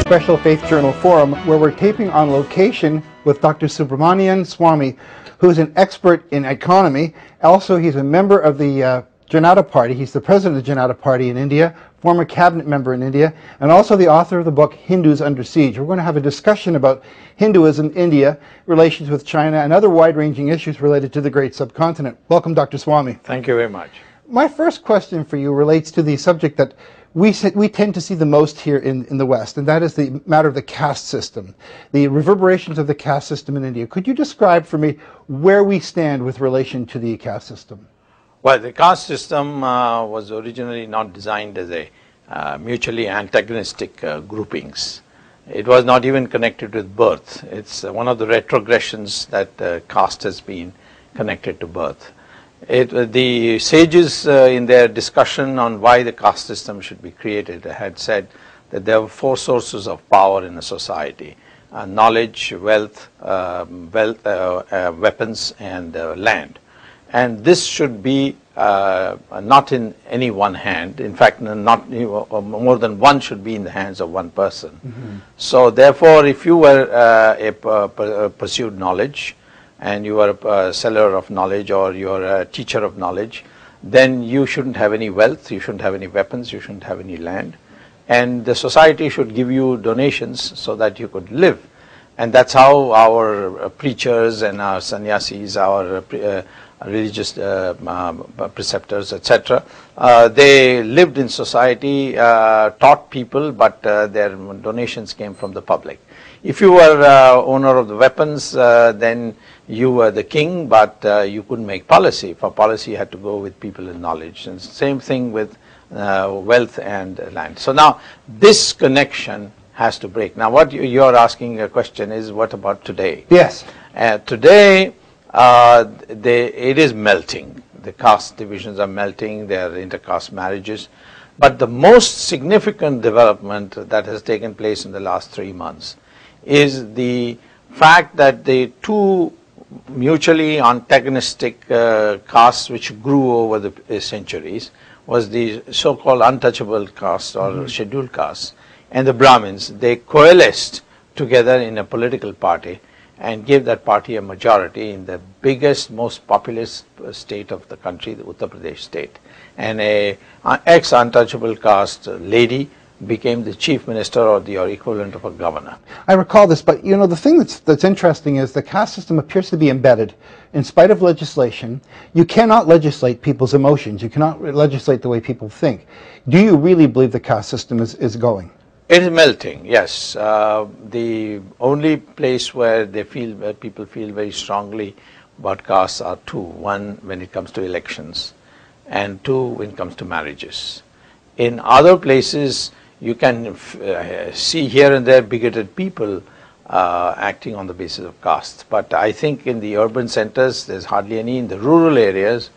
Special Faith Journal Forum, where we're taping on location with Dr. Subramanian Swamy, who's an expert in economy. Also, he's a member of the Janata Party. He's the president of the Janata Party in India, former cabinet member in India, and also the author of the book Hindus Under Siege. We're going to have a discussion about Hinduism, India, relations with China, and other wide-ranging issues related to the great subcontinent. Welcome, Dr. Swamy. Thank you very much. My first question for you relates to the subject that we tend to see the most here in the West, and that is the matter of the caste system, the reverberations of the caste system in India. Could you describe for me where we stand with relation to the caste system? Well, the caste system was originally not designed as a mutually antagonistic groupings. It was not even connected with birth. It's one of the retrogressions that caste has been connected to birth. The sages in their discussion on why the caste system should be created had said that there were four sources of power in a society: knowledge, wealth, weapons, and land. And this should be not in any one hand. In fact, not more than one should be in the hands of one person. Mm-hmm. So therefore, if you were pursued knowledge, and you are a seller of knowledge, or you are a teacher of knowledge, then you shouldn't have any wealth, you shouldn't have any weapons, you shouldn't have any land, and the society should give you donations so that you could live. And that's how our preachers and our sannyasis, our religious preceptors, etc., they lived in society, taught people, but their donations came from the public. If you were owner of the weapons, then you were the king, but you couldn't make policy. For policy, you had to go with people in knowledge. And same thing with wealth and land. So now this connection has to break. Now what you're asking a question is, what about today? Yes. Today, it is melting. The caste divisions are melting. There are intercaste marriages. But the most significant development that has taken place in the last 3 months is the fact that the two mutually antagonistic castes which grew over the centuries was the so-called untouchable caste or scheduled caste and the Brahmins. They coalesced together in a political party and gave that party a majority in the biggest, most populous state of the country, the Uttar Pradesh state. And a ex-untouchable caste lady became the chief minister or the equivalent of a governor. I recall this, but you know, the thing that's interesting is the caste system appears to be embedded in spite of legislation. You cannot legislate people's emotions. You cannot legislate the way people think. Do you really believe the caste system is going? It is melting, yes. The only place where people feel very strongly about castes are two. One, when it comes to elections, and two, when it comes to marriages. In other places, you can see here and there bigoted people acting on the basis of caste. But I think in the urban centers, there's hardly any. In the rural areas,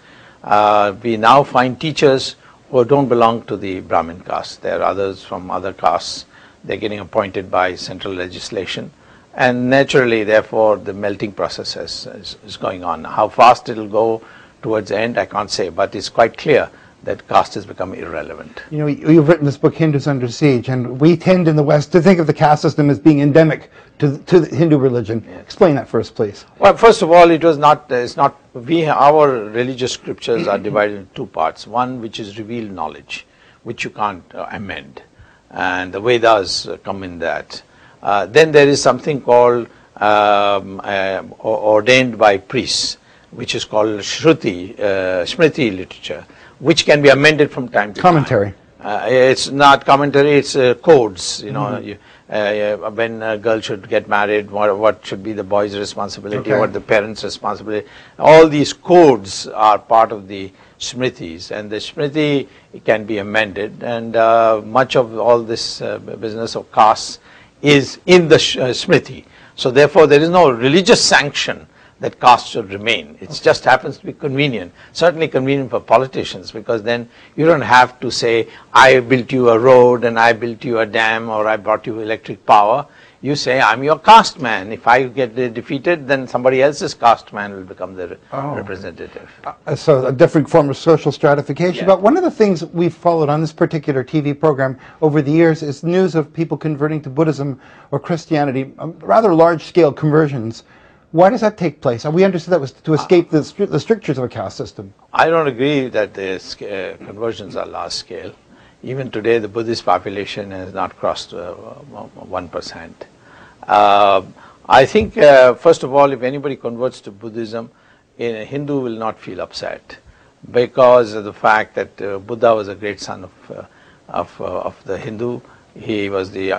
we now find teachers who don't belong to the Brahmin caste. There are others from other castes. They're getting appointed by central legislation. And naturally, therefore, the melting process is going on. How fast it'll go towards the end, I can't say, but it's quite clear that caste has become irrelevant. You know, you've written this book, Hindus Under Siege, and we tend in the West to think of the caste system as being endemic to the Hindu religion. Yes. Explain that first, please. Well, first of all, our religious scriptures are divided into two parts. One, which is revealed knowledge, which you can't amend, and the Vedas come in that. Then there is something called ordained by priests, which is called Shruti, Smriti literature, which can be amended from time to commentary. Time. It's not commentary, it's codes. You know, when a girl should get married, what should be the boy's responsibility, what the parents' responsibility. All these codes are part of the Smritis, and the Smriti can be amended, and much of all this business of castes is in the Smriti. So therefore, there is no religious sanction that caste should remain. It just happens to be convenient. Certainly convenient for politicians, because then you don't have to say, I built you a road and I built you a dam or I brought you electric power. You say, I'm your caste man. If I get defeated, then somebody else's caste man will become the representative. So a different form of social stratification. Yeah. But one of the things we've followed on this particular TV program over the years is news of people converting to Buddhism or Christianity, rather large-scale conversions. Why does that take place? We understood that was to escape the strictures of a caste system. I don't agree that the conversions are large scale. Even today, the Buddhist population has not crossed 1%. I think, first of all, if anybody converts to Buddhism, a Hindu will not feel upset because of the fact that Buddha was a great son of the Hindu. He was the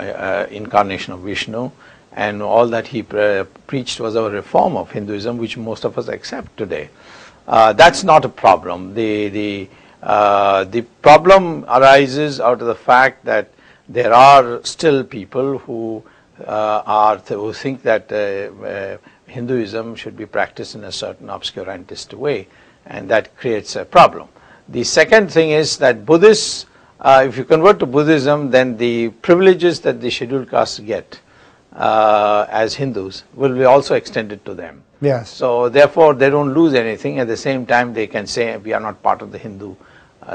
incarnation of Vishnu, and all that he preached was a reform of Hinduism, which most of us accept today. That's not a problem. The problem arises out of the fact that there are still people who who think that Hinduism should be practiced in a certain obscurantist way, and that creates a problem. The second thing is that Buddhists, if you convert to Buddhism, then the privileges that the scheduled castes get as Hindus will be also extended to them. Yes. So therefore, they don't lose anything. At the same time, they can say we are not part of the Hindu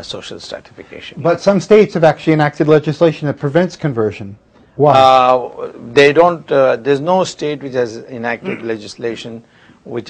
social stratification. But some states have actually enacted legislation that prevents conversion. Why? They don't. There's no state which has enacted legislation which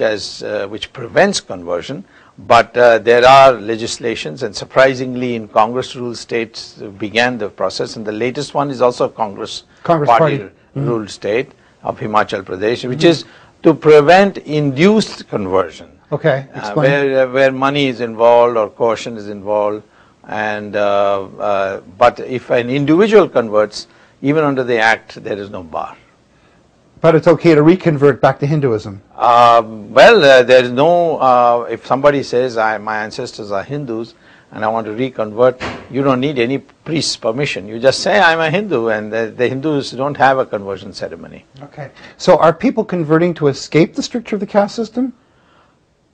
prevents conversion. But there are legislations, and surprisingly, in Congress ruled states began the process, and the latest one is also a Congress party ruled state of Himachal Pradesh, which is to prevent induced conversion. Okay, explain. Where money is involved or coercion is involved, and but if an individual converts, even under the act, there is no bar. But it's okay to reconvert back to Hinduism. There is no. If somebody says my ancestors are Hindus and I want to reconvert, you don't need any priest's permission. You just say I'm a Hindu, and the Hindus don't have a conversion ceremony. Okay. So are people converting to escape the stricture of the caste system?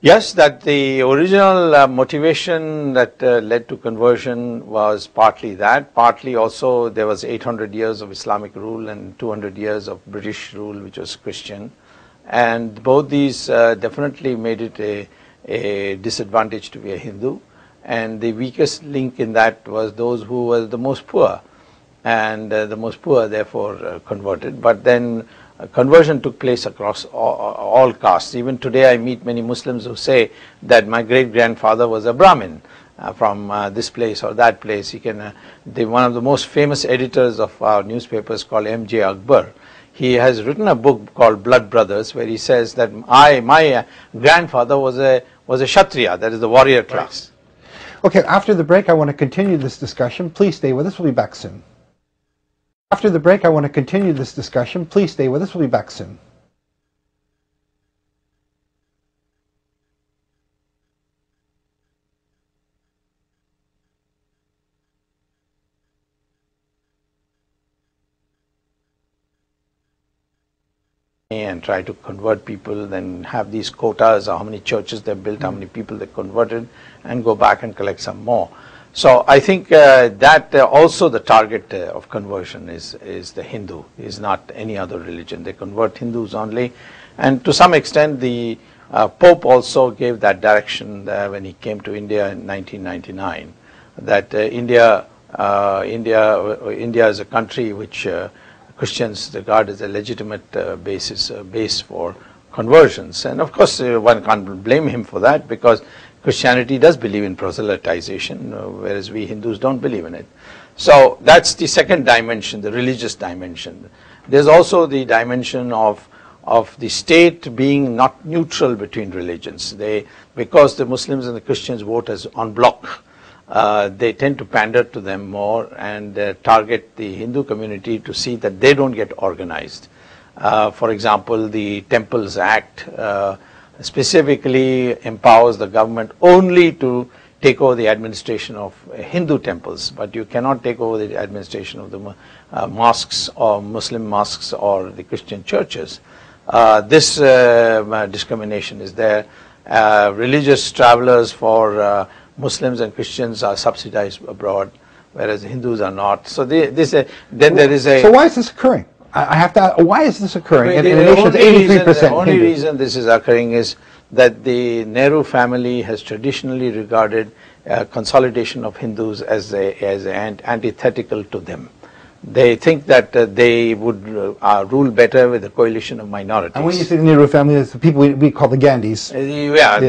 Yes, that the original motivation that led to conversion was partly that, partly also there was 800 years of Islamic rule and 200 years of British rule, which was Christian, and both these definitely made it a disadvantage to be a Hindu, and the weakest link in that was those who were the most poor, and the most poor therefore converted. But then conversion took place across all castes. Even today I meet many Muslims who say that my great-grandfather was a Brahmin from this place or that place. He can, one of the most famous editors of our newspapers called M.J. Akbar, he has written a book called Blood Brothers, where he says that my grandfather was a Kshatriya, that is the warrior class. Okay, after the break I want to continue this discussion. Please stay with us, we'll be back soon. After the break, I want to continue this discussion. Please stay with us. We'll be back soon. And try to convert people, then have these quotas, how many churches they built, how many people they converted, and go back and collect some more. So I think that also the target of conversion is the Hindu, is not any other religion. They convert Hindus only, and to some extent the Pope also gave that direction when he came to India in 1999, that India is a country which Christians regard as a legitimate base for conversions, and of course one can't blame him for that, because Christianity does believe in proselytization, whereas we Hindus don't believe in it. So that's the second dimension, the religious dimension. There's also the dimension of the state being not neutral between religions. Because the Muslims and the Christians vote as en bloc, they tend to pander to them more and target the Hindu community to see that they don't get organized. For example, the Temples Act specifically empowers the government only to take over the administration of Hindu temples, but you cannot take over the administration of the mosques or Muslim mosques or the Christian churches. This discrimination is there. Religious travelers for Muslims and Christians are subsidized abroad, whereas Hindus are not. So then there is a... So why is this occurring? I have to ask, why is this occurring? Well, In a nation that's 83% the only Hindu. reason this is occurring is that the Nehru family has traditionally regarded consolidation of Hindus as antithetical to them. They think that they would rule better with a coalition of minorities. And when you say the Nehru family, it's the people we call the Gandhis. Yeah,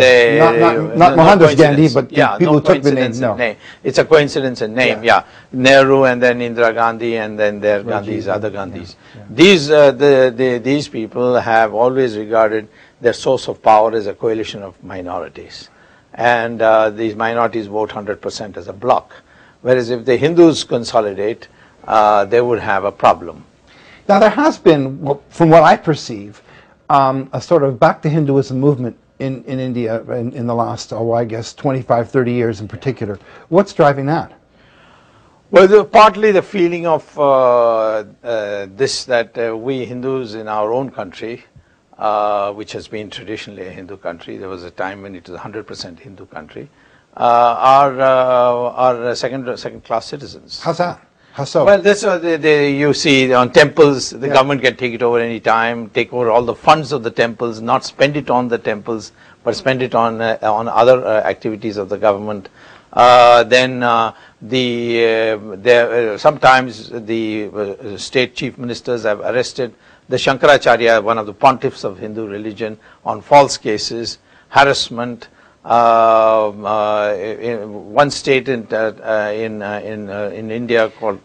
not Mohandas Gandhi, but the people who took the name. No. It's a coincidence in name. Yeah. Nehru and then Indira Gandhi and then their Gandhis, other Gandhis. Yeah. These people have always regarded their source of power as a coalition of minorities, and these minorities vote 100% as a bloc. Whereas if the Hindus consolidate, they would have a problem. Now there has been, from what I perceive, a sort of back to Hinduism movement in India in the last, I guess, 25, 30 years in particular. What's driving that? Well, partly the feeling of that we Hindus in our own country, which has been traditionally a Hindu country, there was a time when it was 100% Hindu country, are second-class citizens. How's that? How so? Well, this you see on temples, the government can take it over any time, take over all the funds of the temples, not spend it on the temples, but spend it on other activities of the government. Sometimes the state chief ministers have arrested the Shankaracharya, one of the pontiffs of Hindu religion, on false cases, harassment. In one state in India called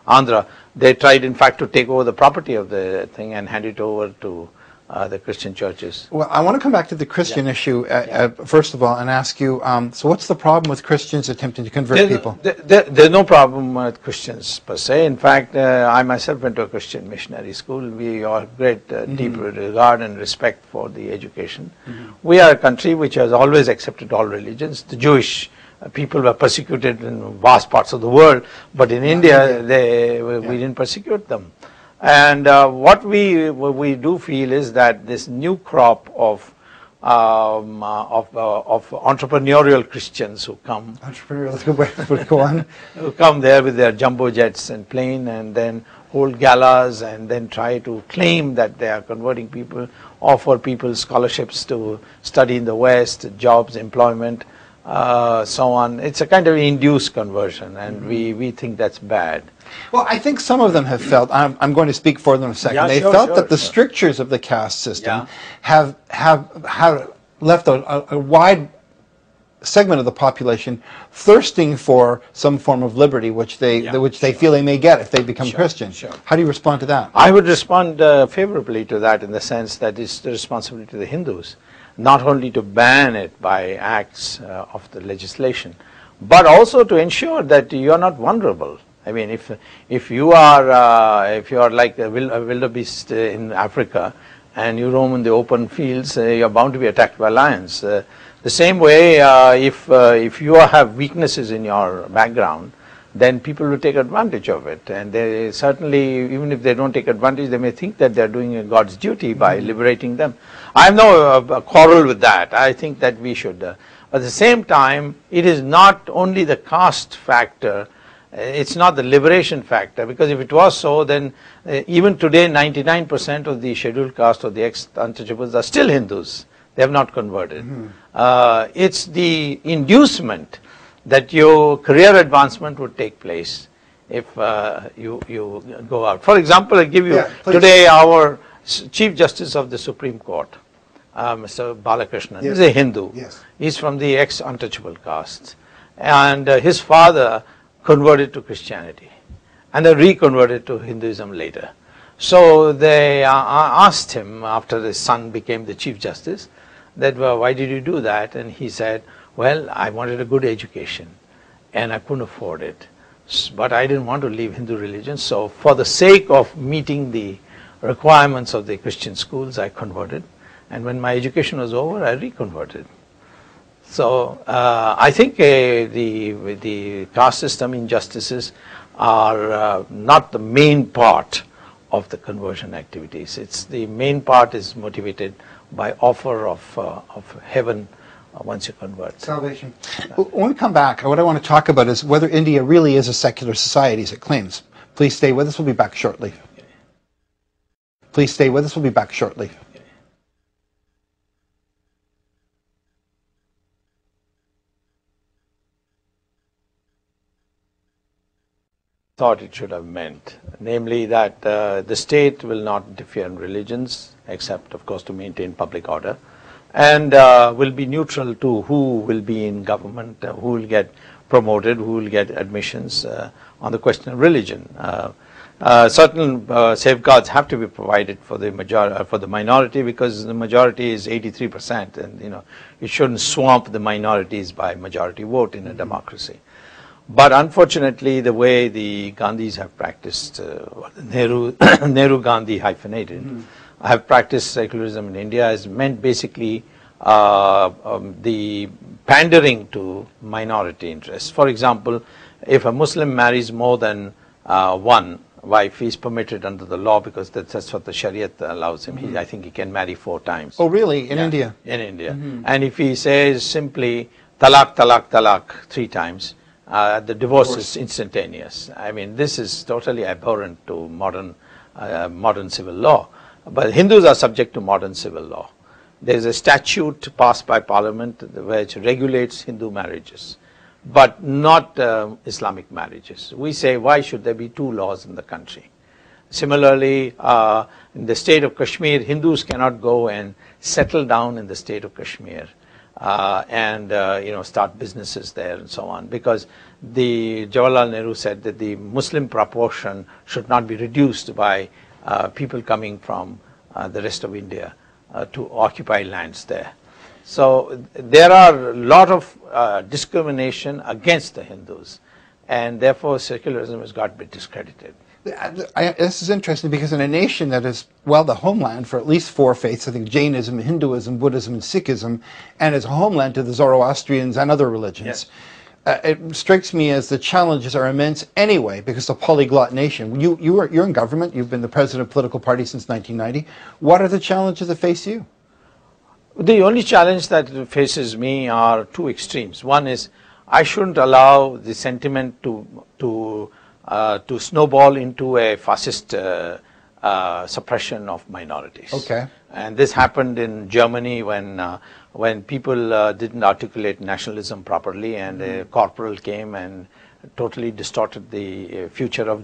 Andhra, they tried in fact to take over the property of the thing and hand it over to the Christian churches. Well, I want to come back to the Christian issue first of all and ask you, so what's the problem with Christians attempting to convert people? There's no problem with Christians per se. In fact, I myself went to a Christian missionary school. We are great deep regard and respect for the education. We are a country which has always accepted all religions. The Jewish people were persecuted in vast parts of the world, but in India we didn't persecute them. And what we do feel is that this new crop of entrepreneurial Christians who come, go on, who come there with their jumbo jets and plane, and then hold galas, and then try to claim that they are converting people, offer people scholarships to study in the West, jobs, employment, so on. It's a kind of induced conversion, and we think that's bad. Well, I think some of them have felt, I'm going to speak for them in a second, they felt that the strictures of the caste system have left a wide segment of the population thirsting for some form of liberty, which they feel they may get if they become Christian. How do you respond to that? I would respond favorably to that in the sense that it's the responsibility of the Hindus, not only to ban it by acts of the legislation, but also to ensure that you are not vulnerable. I mean, if you are like a wildebeest in Africa and you roam in the open fields, you are bound to be attacked by lions. The same way, if you have weaknesses in your background, then people will take advantage of it. And they certainly, even if they don't take advantage, they may think that they are doing God's duty by liberating them. I have no quarrel with that. I think that we should. At the same time, it is not only the caste factor. It's not the liberation factor, because if it was so, then even today 99% of the scheduled caste or the ex-untouchables are still Hindus. They have not converted. It's the inducement that your career advancement would take place if you go out. For example, I give you today our Chief Justice of the Supreme Court, Mr. Balakrishnan, is a Hindu. He's from the ex-untouchable caste, and his father converted to Christianity and then reconverted to Hinduism later. So they asked him after his son became the Chief Justice that, well, why did you do that? And he said, well, I wanted a good education and I couldn't afford it, but I didn't want to leave Hindu religion, so for the sake of meeting the requirements of the Christian schools, I converted, and when my education was over, I reconverted. So I think the caste system injustices are not the main part of the conversion activities. It's the main part is motivated by offer of heaven once you convert. Salvation. When we come back, what I want to talk about is whether India really is a secular society as it claims. Please stay with us. We'll be back shortly. Please stay with us. We'll be back shortly. Thought it should have meant, namely that the state will not interfere in religions, except, of course, to maintain public order, and will be neutral to who will be in government, who will get promoted, who will get admissions on the question of religion. Certain safeguards have to be provided for the minority, because the majority is 83%, and it shouldn't swamp the minorities by majority vote in a democracy. But unfortunately, the way the Gandhis have practiced, Nehru-Gandhi hyphenated, have practiced secularism in India has meant basically the pandering to minority interests. For example, if a Muslim marries more than one wife, he is permitted under the law, because that's what the Shariat allows him. I think he can marry 4 times. Oh, really? In India? In India. And if he says simply talaq, talaq, talaq 3 times, the divorce is instantaneous. I mean, this is totally abhorrent to modern civil law. But Hindus are subject to modern civil law. There is a statute passed by Parliament which regulates Hindu marriages, but not Islamic marriages. We say, why should there be 2 laws in the country? Similarly, in the state of Kashmir, Hindus cannot go and settle down in the state of Kashmir and start businesses there and so on, because the Jawaharlal Nehru said that the Muslim proportion should not be reduced by people coming from the rest of India to occupy lands there. So there are a lot of discrimination against the Hindus, and therefore secularism has got to be discredited. This is interesting, because in a nation that is, well, the homeland for at least 4 faiths, I think Jainism, Hinduism, Buddhism, and Sikhism, and is a homeland to the Zoroastrians and other religions, it strikes me as the challenges are immense anyway, because it's a polyglot nation. You're in government, you've been the president of a political party since 1990. What are the challenges that face you? The only challenge that faces me are 2 extremes. One is, I shouldn't allow the sentiment to snowball into a fascist suppression of minorities. Okay. And this happened in Germany when people didn't articulate nationalism properly, and a corporal came and totally distorted the future of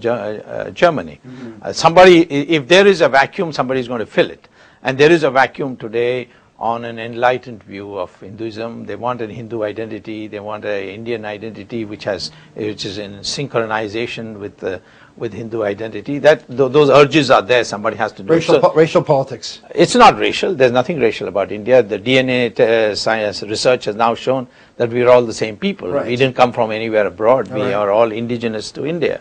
Germany. If there is a vacuum, somebody is going to fill it. And there is a vacuum today on an enlightened view of Hinduism. They want a Hindu identity, they want an Indian identity which is in synchronization with Hindu identity. Those urges are there, somebody has to do it. Racial politics. It's not racial, there's nothing racial about India. The DNA science research has now shown that we are all the same people. Right. We didn't come from anywhere abroad, we are all indigenous to India.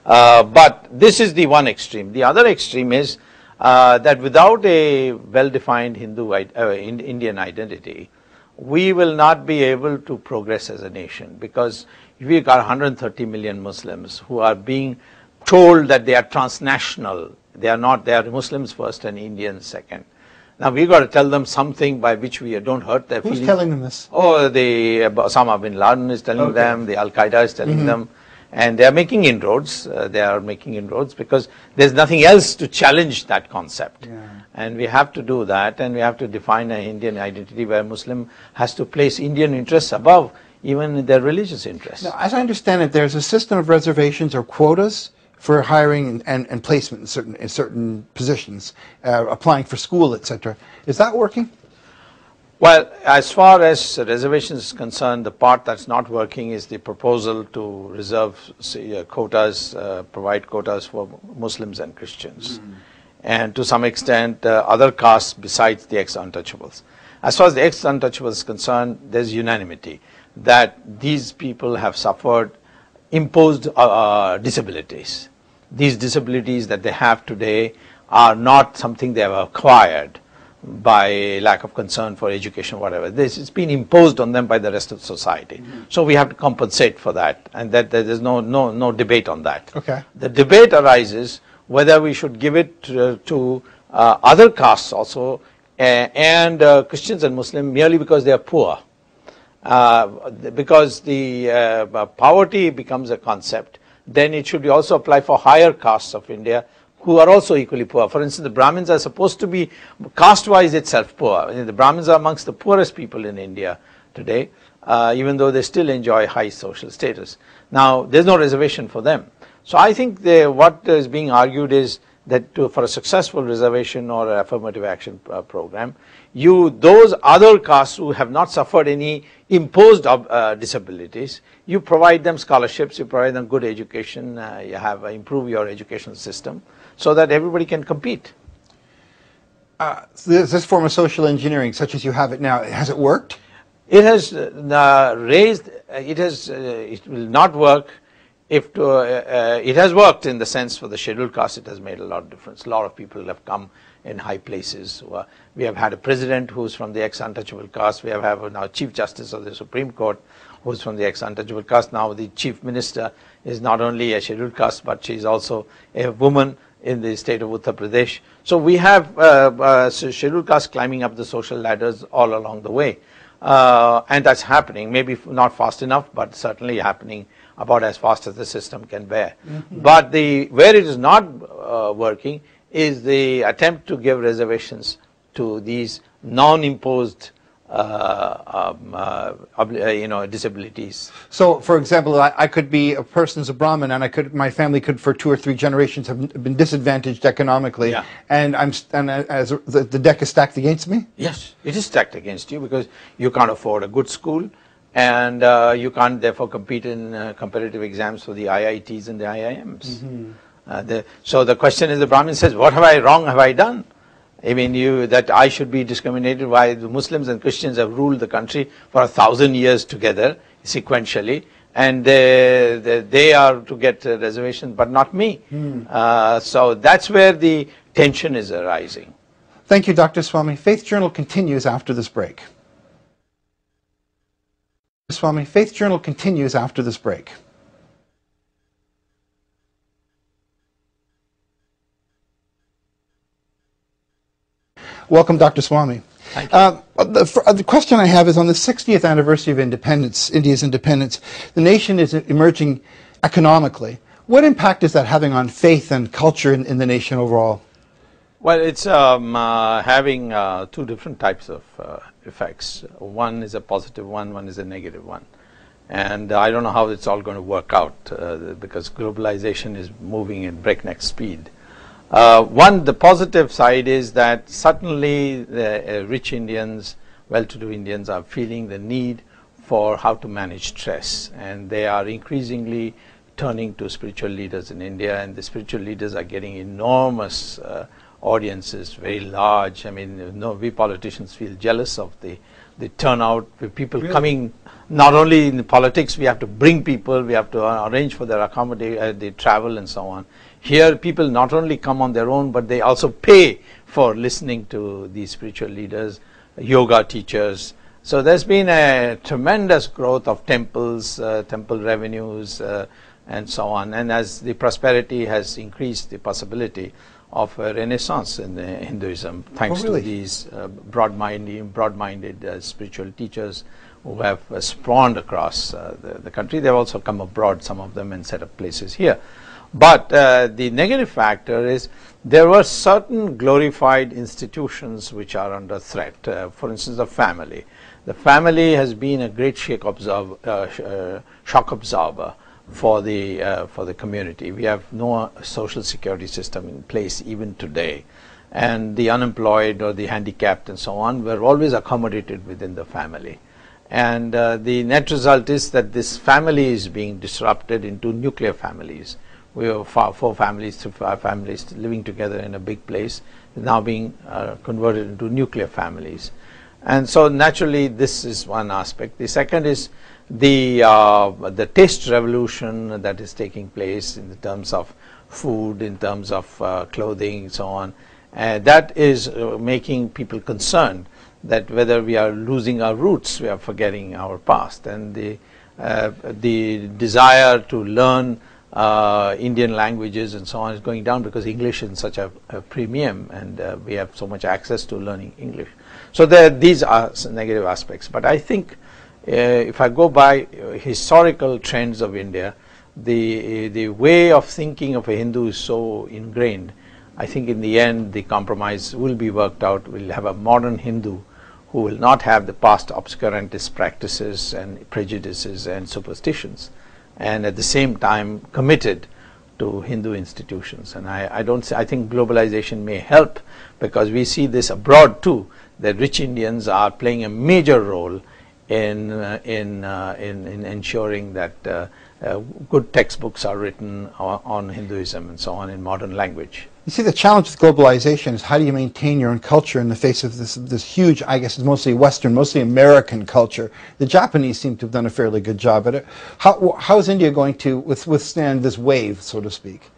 But this is the one extreme. The other extreme is that without a well-defined Indian identity, we will not be able to progress as a nation, because we've got 130 million Muslims who are being told that they are transnational. They are not, they are Muslims first and Indians second. Now we've got to tell them something by which we don't hurt their feelings. Who's telling them this? Oh, Osama bin Laden is telling them, the Al-Qaeda is telling them. And they are making inroads. Because there's nothing else to challenge that concept. And we have to do that, and we have to define an Indian identity where Muslim has to place Indian interests above even their religious interests. Now, as I understand it, there's a system of reservations or quotas for hiring and placement in certain positions, applying for school, etc. Is that working? Well, as far as reservations is concerned, the part that's not working is the proposal to reserve quotas, provide quotas for Muslims and Christians. And to some extent, other castes besides the ex-untouchables. As far as the ex-untouchables is concerned, there's unanimity that these people have suffered imposed disabilities. These disabilities that they have today are not something they have acquired by lack of concern for education, whatever. This has been imposed on them by the rest of society. So we have to compensate for that, and that there's no debate on that. Okay. The debate arises whether we should give it to other castes also, and Christians and Muslims, merely because they are poor. Because the poverty becomes a concept, then it should also apply for higher castes of India who are also equally poor. For instance, the Brahmins are supposed to be caste-wise itself poor. The Brahmins are amongst the poorest people in India today, even though they still enjoy high social status. Now, there's no reservation for them. So I think what is being argued is that for a successful reservation or affirmative action program, those other castes who have not suffered any imposed disabilities, you provide them scholarships, you provide them good education, you have improve your educational system so that everybody can compete. This form of social engineering, such as you have it now, has it worked? It has it will not work if it has worked in the sense for the scheduled caste. It has made a lot of difference. A lot of people have come in high places. We have had a president who's from the ex-untouchable caste. We have now Chief Justice of the Supreme Court who's from the ex-untouchable caste. Now the Chief Minister is not only a scheduled caste, but she's also a woman in the state of Uttar Pradesh. So we have scheduled caste climbing up the social ladders all along the way. And that's happening, maybe not fast enough, but certainly happening about as fast as the system can bear. But where it is not working is the attempt to give reservations to these non-imposed disabilities. So, for example, I could be a person as a Brahmin, and my family could, for 2 or 3 generations, have been disadvantaged economically, yeah. and the deck is stacked against me. Yes, it is stacked against you because you can't afford a good school, and you can't therefore compete in competitive exams for the IITs and the IIMs. So the question is, the Brahmin says, what have I done? I mean, that I should be discriminated. Why the Muslims and Christians have ruled the country for 1,000 years together, sequentially, and they are to get reservations, but not me. So that's where the tension is arising. Thank you, Dr. Swamy. Faith Journal continues after this break. Swamy, Faith Journal continues after this break. Welcome, Dr. Swamy. Thank you. The question I have is, on the 60th anniversary of independence, India's independence, the nation is emerging economically. What impact is that having on faith and culture in the nation overall? Well, it's having 2 different types of effects. One is a positive one is a negative one. And I don't know how it's all going to work out because globalization is moving at breakneck speed. The positive side is that certainly the rich Indians, well-to-do Indians are feeling the need for how to manage stress, and they are increasingly turning to spiritual leaders in India, and the spiritual leaders are getting enormous audiences, very large. I mean, we politicians feel jealous of the turnout, with people coming. Not only in politics, we have to bring people, we have to arrange for their accommodation, the travel and so on. Here, people not only come on their own, but they also pay for listening to these spiritual leaders, yoga teachers. So there's been a tremendous growth of temples, temple revenues, and so on. And as the prosperity has increased, the possibility of a renaissance in Hinduism, thanks to these broad-minded spiritual teachers who have spawned across the country. They've also come abroad, some of them, and set up places here. But the negative factor is there were certain glorified institutions which are under threat. For instance, the family. The family has been a great shock absorber for the community. We have no social security system in place even today, and the unemployed or the handicapped and so on were always accommodated within the family. And the net result is that this family is being disrupted into nuclear families. We have 4 families to 5 families living together in a big place, now being converted into nuclear families. And so naturally this is one aspect. The second is the taste revolution that is taking place in the terms of food, in terms of clothing and so on. That is making people concerned that whether we are losing our roots, we are forgetting our past. And the desire to learn Indian languages and so on is going down because English is such a premium, and we have so much access to learning English. So these are negative aspects. But I think if I go by historical trends of India, the way of thinking of a Hindu is so ingrained I think in the end the compromise will be worked out. We'll have a modern Hindu who will not have the past obscurantist practices and prejudices and superstitions, and at the same time committed to Hindu institutions. And I think globalization may help, because we see this abroad too, that rich Indians are playing a major role in ensuring that good textbooks are written on Hinduism and so on in modern language. You see, the challenge with globalization is how do you maintain your own culture in the face of this huge, I guess it's mostly Western, mostly American culture. The Japanese seem to have done a fairly good job at it. How is India going to withstand this wave, so to speak?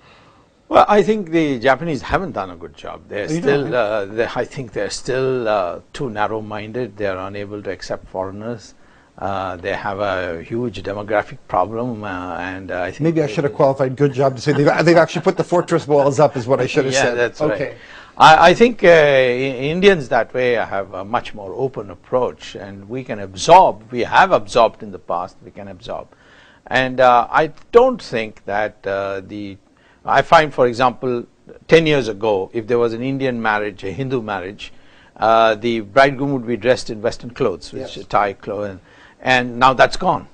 Well, I think the Japanese haven't done a good job. They're still, I think they're still too narrow-minded. They're unable to accept foreigners. They have a huge demographic problem, and I think maybe I should have qualified good job to say they've actually put the fortress walls up, is what I should have said. Yeah, that's okay. Right. I think Indians that way have a much more open approach, and we can absorb. We have absorbed in the past. We can absorb, and I don't think that I find, for example, 10 years ago, if there was an Indian marriage, a Hindu marriage, the bridegroom would be dressed in Western clothes, which is Thai clothes. And now that's gone.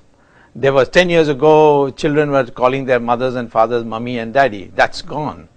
There was 10 years ago, children were calling their mothers and fathers mummy and daddy. That's gone.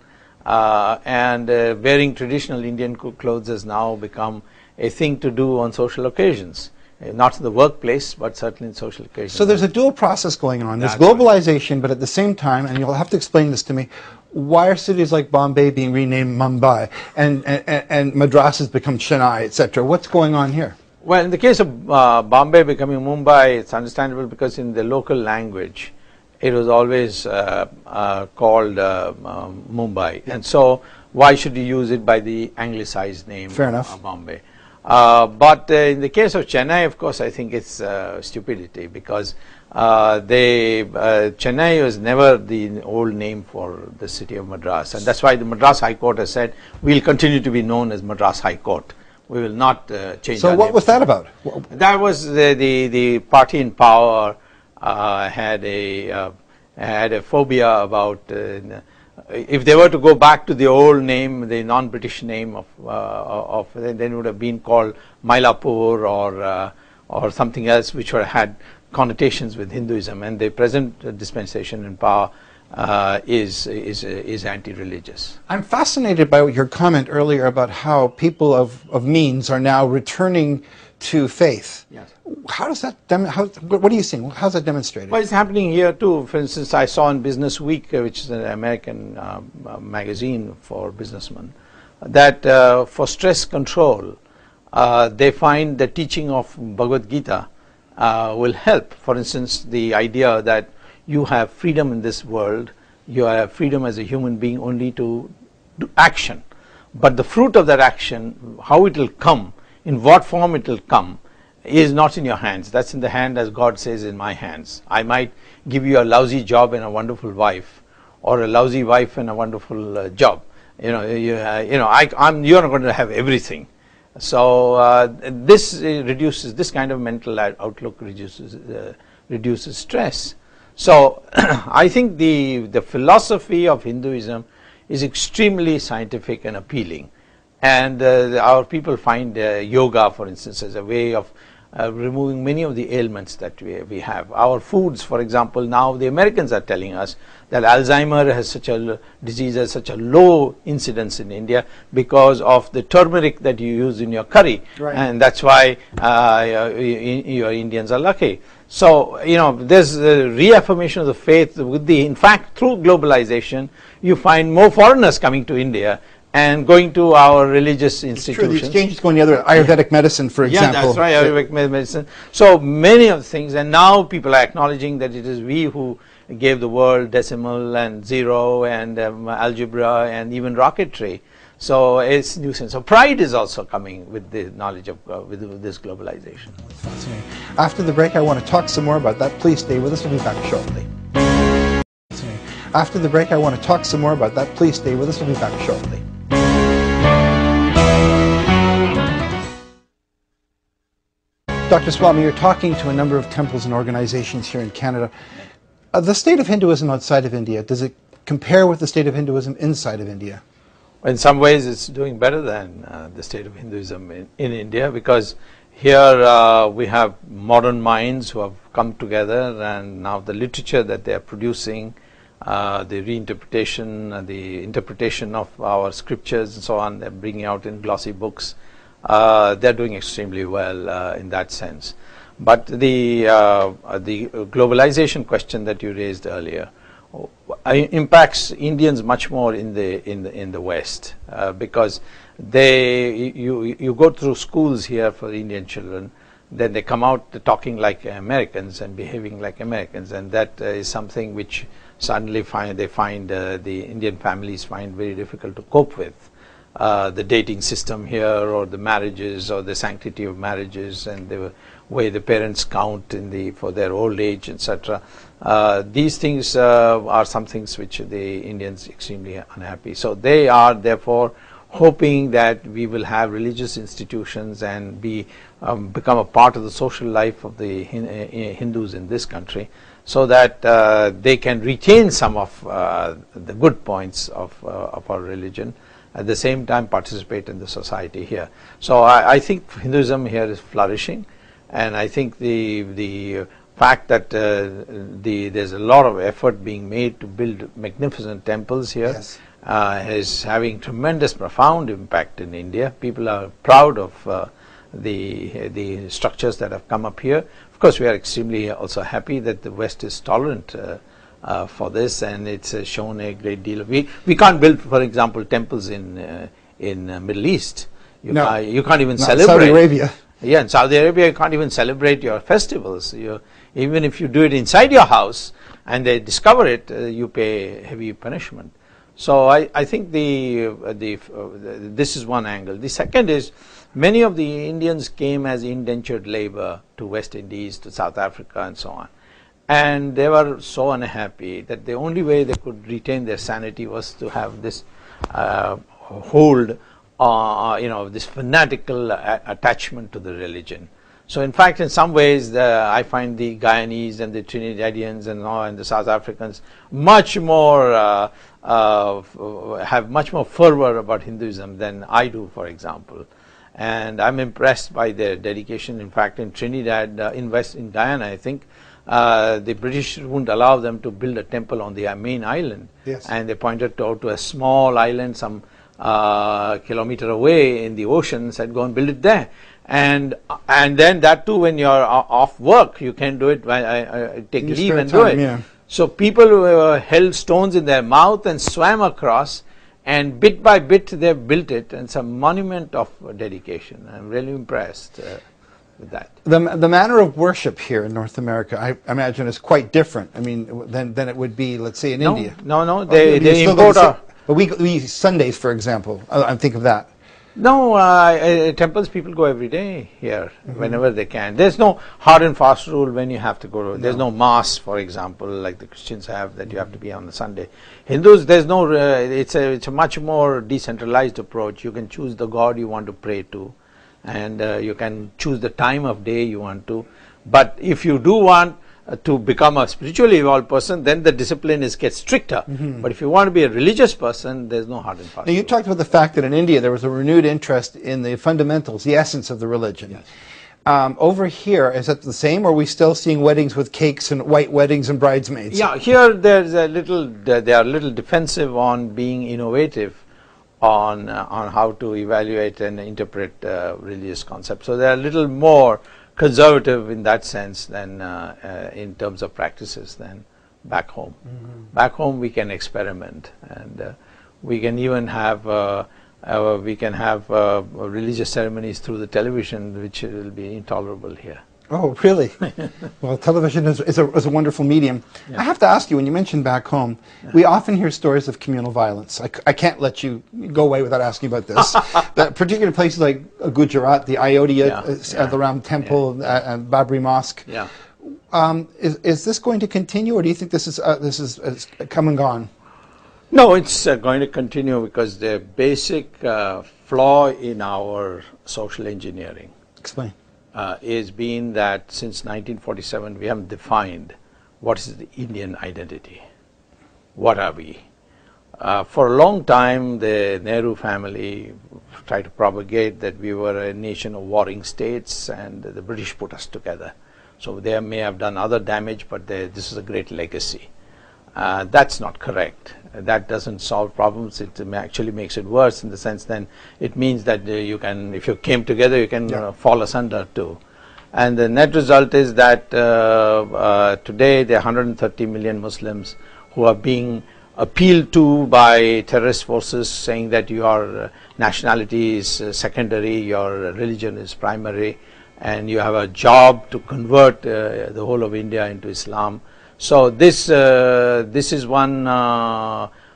And wearing traditional Indian clothes has now become a thing to do on social occasions. Not in the workplace, but certainly in social occasions. So there's a dual process going on. There's globalization, but at the same time, and you'll have to explain this to me, why are cities like Bombay being renamed Mumbai and Madras has become Chennai, etc.? What's going on here? Well, in the case of Bombay becoming Mumbai, it's understandable because in the local language, it was always called Mumbai. And so why should you use it by the anglicized name? Fair enough. Bombay. But in the case of Chennai, of course, I think it's stupidity, because Chennai was never the old name for the city of Madras. And that's why the Madras High Court has said, we'll continue to be known as Madras High Court. We will not change. So what was that about? That was the party in power had a phobia about if they were to go back to the old name, the non-British name of then it would have been called Mylapore or something else, which had connotations with Hinduism. And the present dispensation in power is anti-religious. I'm fascinated by your comment earlier about how people of means are now returning to faith. Yes. How does that? What are you seeing? How's that demonstrated? Well, it's happening here too. For instance, I saw in Business Week, which is an American magazine for businessmen, that for stress control, they find the teaching of Bhagavad Gita will help. For instance, the idea that you have freedom in this world, you have freedom as a human being only to do action. But the fruit of that action, how it will come, in what form it will come, is not in your hands. That's in the hand, as God says, in my hands. I might give you a lousy job and a wonderful wife, or a lousy wife and a wonderful job. You're not going to have everything. So this reduces, this kind of mental outlook reduces stress. So I think the philosophy of Hinduism is extremely scientific and appealing, and our people find yoga, for instance, as a way of removing many of the ailments that we have. Our foods, for example, now the Americans are telling us that Alzheimer has disease has such a low incidence in India because of the turmeric that you use in your curry, right. And that's why your Indians are lucky. So, there's a reaffirmation of the faith in fact, through globalization, you find more foreigners coming to India and going to our religious institutions. True, the exchange is going the other way. Ayurvedic medicine, for example. Yeah, that's right, Ayurvedic medicine. So many of the things, and now people are acknowledging that it is we who gave the world decimal and zero and algebra and even rocketry. So it's new sense. So pride is also coming with the knowledge of with this globalization. Fascinating. After the break, I want to talk some more about that. Please stay with us. We'll be back shortly. After the break, I want to talk some more about that. Please stay with us. We'll be back shortly. Dr. Swami, you're talking to a number of temples and organizations here in Canada. The state of Hinduism outside of India, does it compare with the state of Hinduism inside of India? In some ways, it's doing better than the state of Hinduism in India, because here we have modern minds who have come together, and now the literature that they are producing, the reinterpretation, the interpretation of our scriptures and so on, they're bringing out in glossy books. They're doing extremely well in that sense. But the globalization question that you raised earlier impacts Indians much more in the West, because you go through schools here for Indian children, then they come out talking like Americans and behaving like Americans, and that is something which suddenly the Indian families find very difficult to cope with. The dating system here, or the marriages, or the sanctity of marriages, and the way the parents count for their old age, etc. These things are some things which the Indians extremely unhappy. So they are therefore hoping that we will have religious institutions and become a part of the social life of the Hindus in this country, so that they can retain some of the good points of our religion, at the same time participate in the society here. So I think Hinduism here is flourishing, and I think the fact that there's a lot of effort being made to build magnificent temples here, yes, is having tremendous, profound impact in India. People are proud of the structures that have come up here. Of course, we are extremely also happy that the West is tolerant for this, and it's shown a great deal of. We can't build, for example, temples in Middle East. You can't even celebrate. Saudi Arabia. Yeah, in Saudi Arabia, you can't even celebrate your festivals. Even if you do it inside your house and they discover it, you pay heavy punishment. So I think this is one angle. The second is, many of the Indians came as indentured labor to West Indies, to South Africa, and so on. And they were so unhappy that the only way they could retain their sanity was to have this hold, this fanatical attachment to the religion. So in fact, in some ways, I find the Guyanese and the Trinidadians and the South Africans much more have much more fervor about Hinduism than I do, for example. And I'm impressed by their dedication. In fact, in Trinidad, in Guyana, I think, the British wouldn't allow them to build a temple on the main island. Yes. And they pointed out to a small island some kilometer away in the ocean, said, go and build it there. And then that too, when you're off work, you can do it, take leave and do it. Yeah. So people held stones in their mouth and swam across, and bit by bit they built it, and it's a monument of dedication. I'm really impressed with that. The manner of worship here in North America, I imagine, is quite different. I mean, than it would be, let's say, in India. No, they import but we Sundays, for example, I think of that. No, temples people go every day here, whenever they can. There's no hard and fast rule when you have to go. There's no mass, for example, like the Christians have, that you have to be on the Sunday. Hindus, there's no. It's a much more decentralized approach. You can choose the god you want to pray to, and you can choose the time of day you want to. But if you do want to become a spiritually evolved person, then the discipline gets stricter. But if you want to be a religious person, there's no hard and fast. Now, you talked about the fact that in India there was a renewed interest in the fundamentals, the essence of the religion. Yes. Over here, is that the same, or are we still seeing weddings with cakes and white weddings and bridesmaids? Yeah, here there's they are a little defensive on being innovative on how to evaluate and interpret religious concepts. So they're a little more conservative in that sense than in terms of practices than back home. Back home we can experiment, and we can even have religious ceremonies through the television, which will be intolerable here. Oh, really? Well, television is a wonderful medium. Yeah. I have to ask you, when you mentioned back home, we often hear stories of communal violence. I can't let you go away without asking about this. Particular places like Gujarat, the Ayodhya, the Ram Temple, and Babri Mosque. Yeah. Is this going to continue, or do you think this is come and gone? No, it's going to continue, because the basic flaw in our social engineering. Explain. Is being that since 1947 we haven't defined what is the Indian identity. What are we? For a long time, the Nehru family tried to propagate that we were a nation of warring states and the British put us together. So they may have done other damage, but this is a great legacy. That's not correct. That doesn't solve problems. It actually makes it worse, in the sense then it means that you can, if you came together, you can fall asunder too. And the net result is that today there are 130 million Muslims who are being appealed to by terrorist forces, saying that your nationality is secondary, your religion is primary, and you have a job to convert the whole of India into Islam. So this is one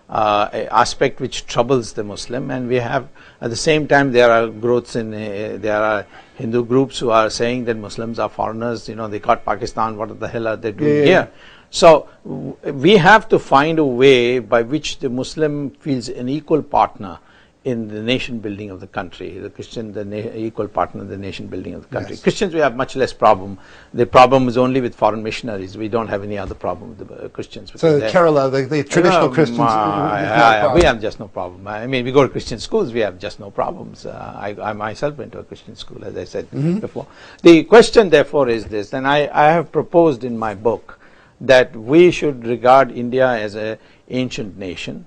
aspect which troubles the Muslim, and we have at the same time there are growths in there are Hindu groups who are saying that Muslims are foreigners. You know, they got Pakistan. What the hell are they doing here? So we have to find a way by which the Muslim feels an equal partner in the nation building of the country, the Christian the equal partner in the nation building of the country. Yes. Christians, we have much less problem. The problem is only with foreign missionaries. We don't have any other problem with the Christians. So Kerala, the traditional Christians, we have just no problem. I mean, we go to Christian schools, we have just no problems. I myself went to a Christian school, as I said before. The question therefore is this, and I have proposed in my book that we should regard India as an ancient nation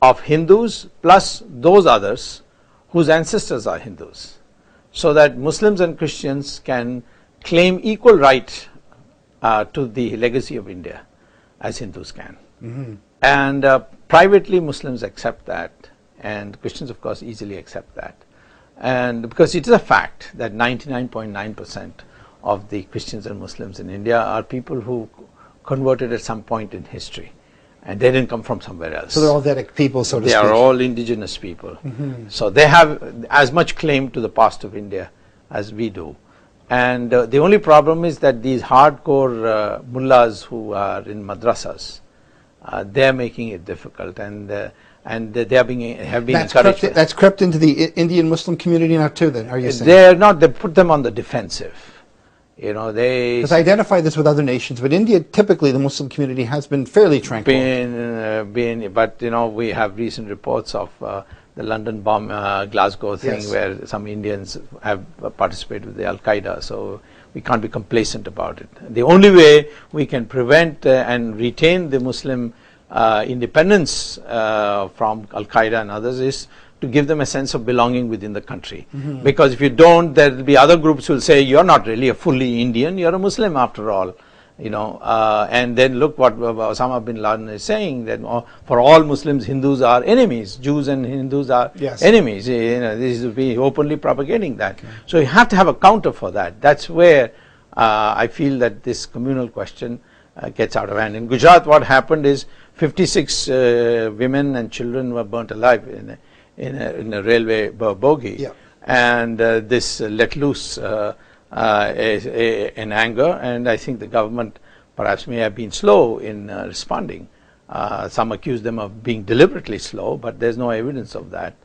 of Hindus plus those others whose ancestors are Hindus, so that Muslims and Christians can claim equal right to the legacy of India as Hindus can. And privately Muslims accept that, and Christians of course easily accept that, and because it is a fact that 99.9% of the Christians and Muslims in India are people who converted at some point in history, and they didn't come from somewhere else. So they're all Vedic people, so to speak. They are all indigenous people. So they have as much claim to the past of India as we do. And the only problem is that these hardcore mullahs who are in madrasas, they're making it difficult, and they have been encouraged. That's crept into the Indian Muslim community now too, then, are you saying? They're not, they put them on the defensive. You know, they... Because I identify this with other nations, but India, typically the Muslim community has been fairly tranquil. But, you know, we have recent reports of the London bomb, Glasgow thing, where some Indians have participated with the Al-Qaeda, so we can't be complacent about it. The only way we can prevent and retain the Muslim independence from Al-Qaeda and others is to give them a sense of belonging within the country. Because if you don't, there will be other groups who will say, you're not really a fully Indian, you're a Muslim after all. You know, and then look what Osama bin Laden is saying, that for all Muslims, Hindus are enemies. Jews and Hindus are enemies. You know, this is be openly propagating that. So you have to have a counter for that. That's where I feel that this communal question gets out of hand. In Gujarat, what happened is 56 women and children were burnt alive in a railway bogie, and this let loose in anger, and I think the government perhaps may have been slow in responding. Some accuse them of being deliberately slow, but there's no evidence of that.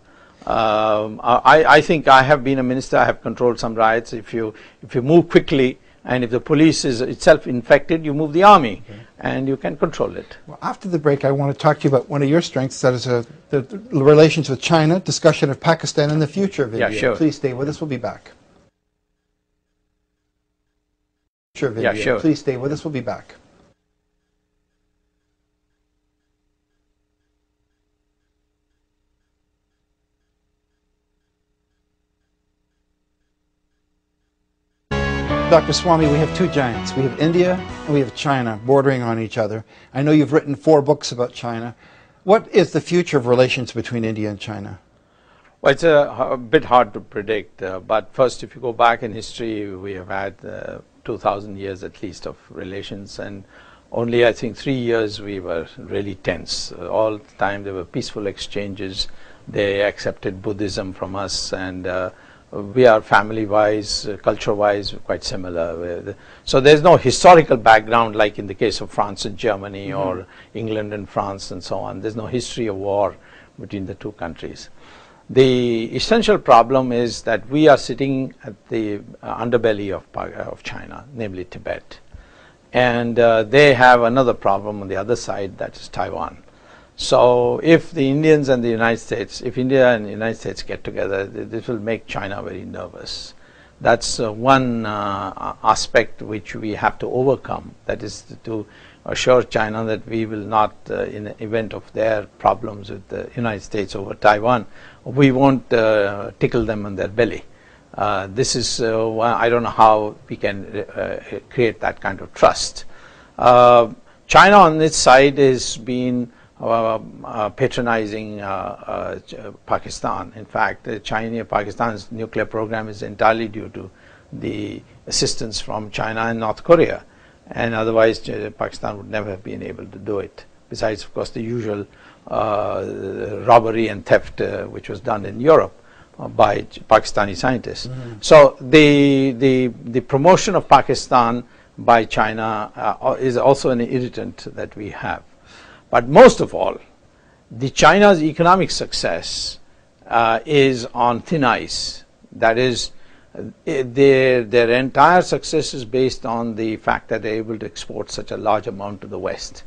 I think I have been a minister, I have controlled some riots. If you move quickly, and if the police is itself infected, you move the army, and you can control it. Well, after the break, I want to talk to you about one of your strengths, that is the relations with China, discussion of Pakistan, and the future of India. Yeah, sure. Please stay with us. We'll be back. Yeah, sure. Please stay with us. We'll be back. Dr. Swamy, we have two giants. We have India and we have China bordering on each other. I know you've written 4 books about China. What is the future of relations between India and China? Well, it's a bit hard to predict, but first, if you go back in history, we have had 2,000 years at least of relations, and only I think 3 years we were really tense. All the time there were peaceful exchanges. They accepted Buddhism from us, and we are family-wise, culture-wise quite similar. So there's no historical background like in the case of France and Germany or England and France and so on. There's no history of war between the two countries. The essential problem is that we are sitting at the underbelly of China, namely Tibet. And they have another problem on the other side, that is Taiwan. So if the Indians and the United States, if India and the United States get together, this will make China very nervous. That's one aspect which we have to overcome. That is to assure China that we will not, in the event of their problems with the United States over Taiwan, we won't tickle them on their belly. This is, I don't know how we can create that kind of trust. China on its side has been patronizing Pakistan. In fact, Pakistan's nuclear program is entirely due to the assistance from China and North Korea, and otherwise Pakistan would never have been able to do it. Besides, of course, the usual robbery and theft which was done in Europe by Pakistani scientists. So the promotion of Pakistan by China is also an irritant that we have. But most of all, China's economic success is on thin ice. That is, their entire success is based on the fact that they're able to export such a large amount to the West.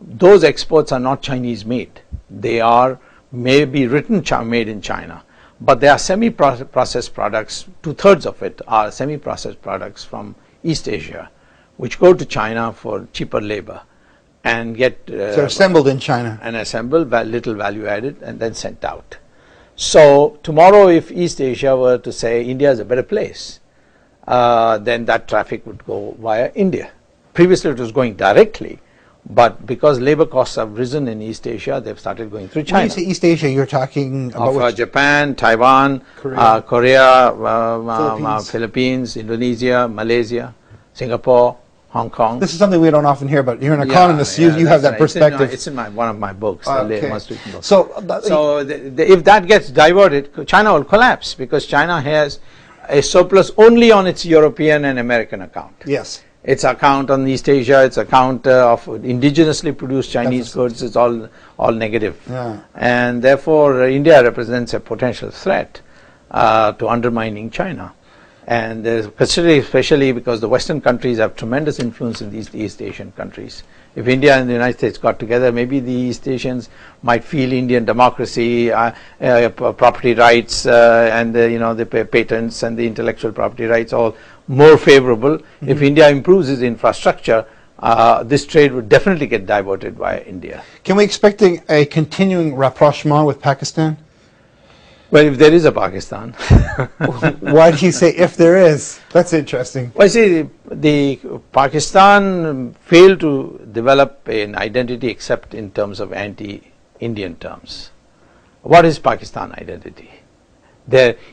Those exports are not Chinese made. They are maybe written made in China, but they are semi-processed products. 2/3 of it are semi-processed products from East Asia, which go to China for cheaper labor and get so assembled in China and assembled, little value added, and then sent out. So tomorrow, if East Asia were to say India is a better place, then that traffic would go via India. Previously it was going directly, but because labor costs have risen in East Asia, they've started going through China. When you say East Asia, you're talking about Japan, Taiwan, Korea, Philippines, Indonesia, Malaysia, Singapore, Hong Kong. This is something we don't often hear, but you're an economist. You have that perspective. It's in one of my books, the most recent book. So if that gets diverted, China will collapse, because China has a surplus only on its European and American account. Yes. Its account on East Asia, its account of indigenously produced Chinese goods is all negative. Yeah. And therefore India represents a potential threat to undermining China. And considering, especially because the Western countries have tremendous influence in these East Asian countries. If India and the United States got together, maybe the East Asians might feel Indian democracy, property rights, and the patents and the intellectual property rights all more favorable. If India improves its infrastructure, this trade would definitely get diverted via India. Can we expect a continuing rapprochement with Pakistan? Well, if there is a Pakistan. Why do you say if there is? That's interesting. Well, see, the Pakistan failed to develop an identity except in terms of anti-Indian terms. What is Pakistan identity?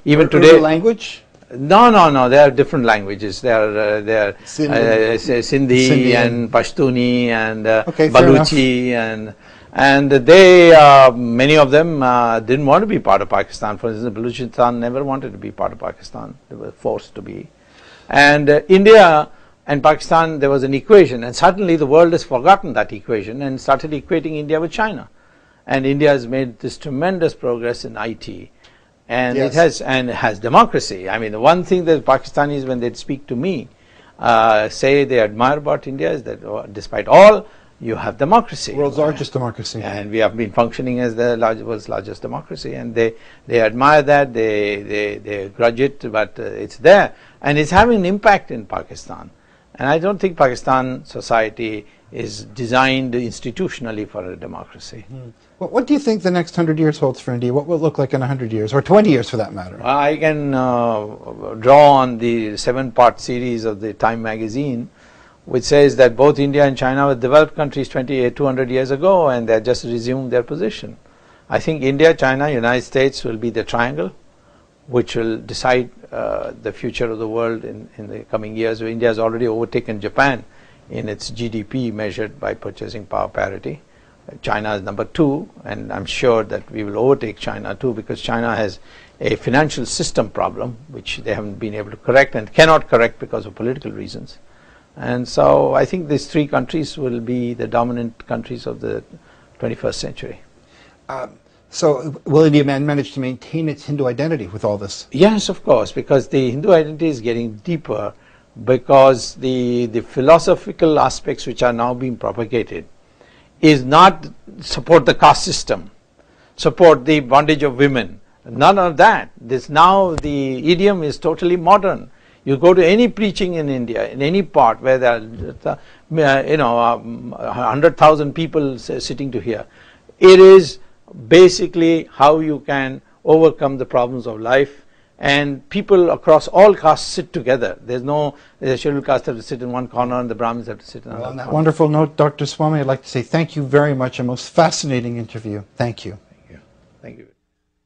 Even today, language? No. There are different languages. There are Sindhi and Pashtuni and Baluchi and they, many of them didn't want to be part of Pakistan. For instance, Balochistan never wanted to be part of Pakistan. They were forced to be. And India and Pakistan, there was an equation, and suddenly the world has forgotten that equation and started equating India with China. And India has made this tremendous progress in IT. And it has democracy. I mean, the one thing that Pakistanis, when they speak to me, say they admire about India is that despite all, you have democracy. World's largest democracy. And we have been functioning as the world's largest democracy, and they admire that, they grudge it, but it's there. And it's having an impact in Pakistan. And I don't think Pakistan society is designed institutionally for a democracy. Well, what do you think the next 100 years holds for India? What will it look like in 100 years, or 20 years for that matter? I can draw on the 7-part series of the Time magazine, which says that both India and China were developed countries 200 years ago, and they just resumed their position. I think India, China, United States will be the triangle which will decide the future of the world in the coming years. India has already overtaken Japan in its GDP measured by purchasing power parity. China is number 2, and I'm sure that we will overtake China too, because China has a financial system problem which they haven't been able to correct and cannot correct because of political reasons. And so I think these 3 countries will be the dominant countries of the 21st century. So will India manage to maintain its Hindu identity with all this? Yes, of course, because the Hindu identity is getting deeper, because the philosophical aspects which are now being propagated is not support the caste system, support the bondage of women. None of that. This now the idiom is totally modern. You go to any preaching in India, in any part where there are 100,000 people sitting to hear, it is basically how you can overcome the problems of life, and people across all castes sit together. There's no scheduled caste have to sit in one corner and the Brahmins have to sit in another corner. On that wonderful note, Dr. Swami, I'd like to say thank you very much. A most fascinating interview. Thank you. Thank you. Thank you.